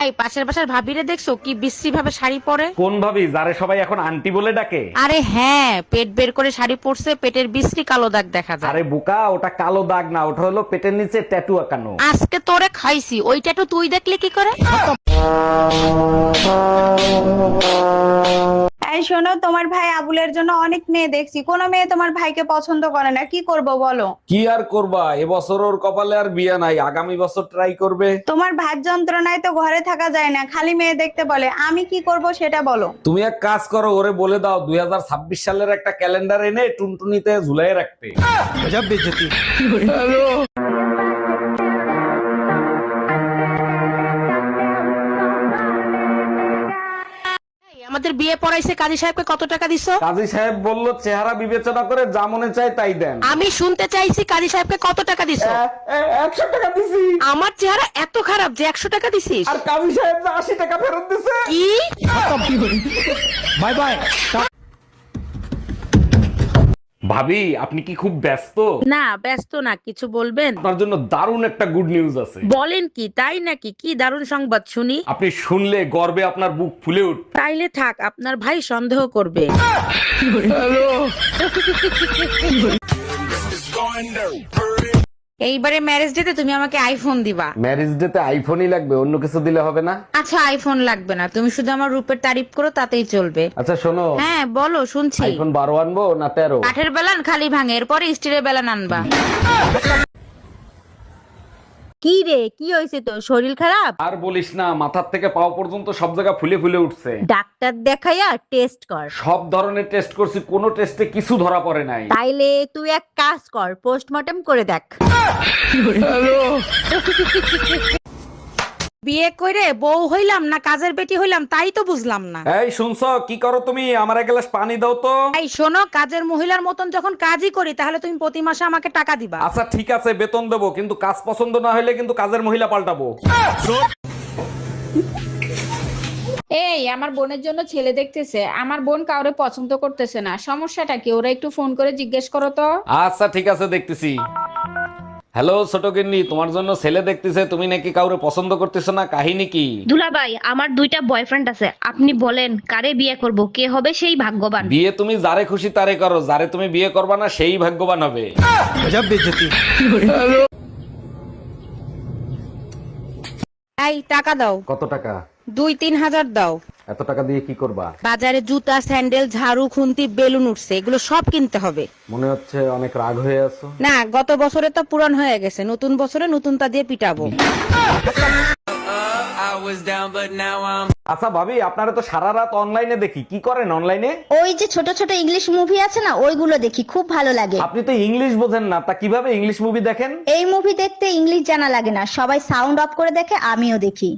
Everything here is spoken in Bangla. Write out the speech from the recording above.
এই পাশের বাসার ভাবিরে দেখছো কি বিশ্রী ভাবে শাড়ি পরে? কোন ভাবি যারে সবাই এখন আন্টি বলে ডাকে? আরে হ্যাঁ, পেট বের করে শাড়ি পরছে, পেটের বিশ্রী কালো দাগ দেখা যায়। আরে বোকা, ওটা কালো দাগ না, ওটা হলো পেটের নিচে ট্যাটু আঁকানো। আজকে তোরে খাইছি, ওইটা তো তুই দেখলি কি করে? এই শোনো, তোমার ভাই আবুলের জন্য অনেক মেয়ে দেখছি, কোনো মেয়ে তোমার ভাইকে পছন্দ করে না, কি করব বলো? কি আর করবা, এবছর ওর কপালে আর বিয়ে নাই, আগামী বছর ট্রাই করবে। তোমার ভাত যন্ত্রণায় তো ঘরে থাকা যায় না, খালি মেয়ে দেখতে বলে, আমি কি করব সেটা বলো। তুমি এক কাজ করো, ওরে বলে দাও 2026 সালের একটা ক্যালেন্ডার এনে টুনটুনিতে ঝুলাই রাখতে। আমাদের বিয়ে পড়াইছে, কাজী সাহেবকে কত টাকা দিছো? কাজী সাহেব বলল চেহারা বিবেচনা করে যা মনে চায় তাই দেন। আমি শুনতে চাইছি কাজী সাহেবকে কত টাকা দিছো? 100 টাকা দিছি। আমার চেহারা এত খারাপ যে 100 টাকা দিছিস? আর কাজী সাহেব 80 টাকা ফেরত দিছে। কি? Bye bye. ভাবি, আপনি কি খুব ব্যস্ত? না, ব্যস্ত না, কিছু বলবেন? আপনার জন্য দারুণ একটা গুড নিউজ আছে। বলেন কি, তাই নাকি? কি দারুণ সংবাদ শুনি। আপনি শুনলে গর্বে আপনার বুক ফুলে উঠবে। তাইলে থাক, আপনার ভাই সন্দেহ করবে। এইবারে ম্যারেজ ডেতে তুমি আমাকে আইফোন দিবা। ম্যারেজ ডেতে আইফোনই লাগবে, অন্য কিছু দিলে হবে না? আচ্ছা, আইফোন লাগবে না, তুমি শুধু আমার রূপের তারিফ করো, তাতেই চলবে। আচ্ছা শোনো, হ্যাঁ বলো, শুনছি। আইফোন 12 আনবো না 13? কাঠের বেলান খালি ভাঙে, এরপরে স্টিলের বেলান আনবা। কি রে, কি হয়েছে তোর? শরীর খারাপ? আর বলিস না, মাথার থেকে পাও পর্যন্ত সব জায়গা ফুলে ফুলে উঠছে। ডাক্তার দেখাইয়া টেস্ট কর। সব ধরনের টেস্ট করছি, কোনো টেস্টে কিছু ধরা পড়ে নাই। তাইলে তুই এক কাজ কর, পোস্টমর্টেম করে দেখ। বিয়ে করে বউ হইলাম না কাজের বেটি হইলাম তাই তো বুঝলাম না। এই শুনছো, কি করো তুমি? আমার এক গ্লাস পানি দাও তো। এই শোনো, কাজের মহিলার মতন যখন কাজই করি তাহলে তুমি প্রতি মাসে আমাকে টাকা দিবা। আচ্ছা ঠিক আছে, বেতন দেবো, কিন্তু কাজ পছন্দ না হলে কিন্তু কাজের মহিলা পাল্টাবো। এই আমার বোনের জন্য ছেলে দেখতেছে, আমার বোন কাউরে পছন্দ করতেছে না, সমস্যাটা কি? ওরা একটু ফোন করে জিজ্ঞেস করো তো। আচ্ছা ঠিক আছে, দেখতেছি। হ্যালো ছোট গিন্নি, তোমার জন্য ছেলে দেখতেছে, তুমি নাকি কাউরে পছন্দ করতেছো না, কাহিনী কি? দুলাভাই, আমার 2টা বয়ফ্রেন্ড আছে, আপনি বলেন কারে বিয়ে করব, কে হবে সেই ভাগ্যবান? বিয়ে তুমি যারে খুশি তারে করো, যারে তুমি বিয়ে করবা না সেই ভাগ্যবান হবে। এই টাকা দাও। কত টাকা? 2-3 হাজার দাও। এত টাকা দিয়ে কি করবা? বাজারে জুতা, স্যান্ডেল, ঝাড়ু, খুন্তি, বেলুন উঠছে, এগুলো সব কিনতে হবে। মনে হচ্ছে অনেক রাগ হয়ে আছো। না, গত বছরে তো পুরান হয়ে গেছে, নতুন বছরে নতুনটা দিয়ে পিটাবো। আচ্ছা ভাবি, আপনারা তো সারা রাত অনলাইনে দেখি, কি করেন অনলাইনে? ওই যে ছোট ছোট ইংলিশ মুভি আছে না, ওইগুলো দেখি, খুব ভালো লাগে। আপনি তো ইংলিশ বোঝেন না, তা কিভাবে ইংলিশ মুভি দেখেন? এই মুভি দেখতে ইংলিশ জানা লাগে না, সবাই সাউন্ড অফ করে দেখে, আমিও দেখি।